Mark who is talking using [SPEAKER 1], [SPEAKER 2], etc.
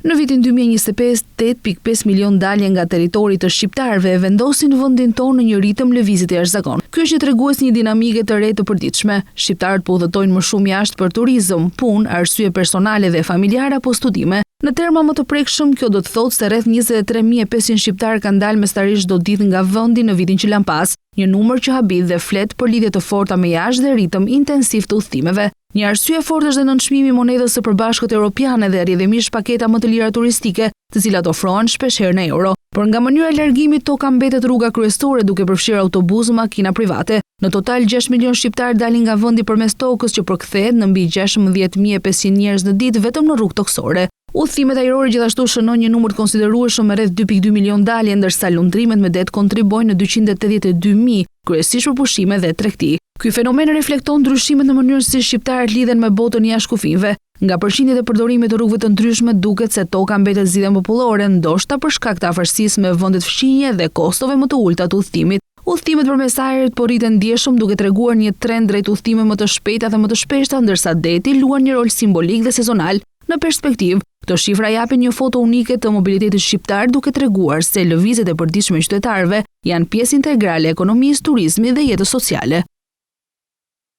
[SPEAKER 1] Në vitin 2025, 8.5 milion dalje nga territori të shqiptarëve vendosin vendin tonë në një ritëm lëvizje të jashtëzakonshëm. Ky është një tregues një dinamike të re të përditshme. Shqiptarët po udhëtojnë më shumë jashtë për turizëm, punë, arsye personale dhe familjare apo studime. Në terma më të prekshëm, kjo do të thotë se rreth 23.500 shqiptarë kanë dalë mesatarisht çdo ditë nga vendi në vitin që lan pas, një numër që habit dhe flet për lidhje të forta me jashtë dhe ritëm intensiv të udhëtimeve. Një arsye e fortë është dhe nënçmimi i monedhës së përbashkët europiane dhe rrjedhimisht paketa më të lira turistike, të cilat ofrohen shpeshherë në euro. Por nga mënyra e largimit toka mbetet rruga kryesore duke përfshirë autobusë, makina private. Në total 6 milion shqiptarë dalin nga vendi përmes tokës që përkthehet në mbi 16.500 njerëz në ditë vetëm në rrugë toksore. Udhëtimet ajrore gjithashtu shënojnë një numër të konsiderueshëm me rreth 2.2 milion dalje, ndërsa lundrimet me det kontribojnë në 282.000, kryesisht për pushime dhe tregti. Ky fenomen reflekton ndryshimet në mënyrën si shqiptarët lidhen me botën jashtë kufive. Nga përqindjet e përdorimit të rrugëve të ndryshme duket se toka mbetet zgjidhje popullore, ndoshta për shkak të afërsisë me vendet fqinje dhe kostove më të ulta të udhëtimit. Udhëtimet përmes ajrit po rriten ndjeshëm duke treguar një trend drejt udhëtimeve më të shpejta dhe më të shpeshta, ndërsa deti luan një rol simbolik dhe sezonal. Në perspektivë, këto shifra japin një foto unike të mobilitetit shqiptar duke treguar se lëvizjet e përditshme qytetarëve janë pjesë integrale e ekonomisë, turizmit dhe jetës sociale.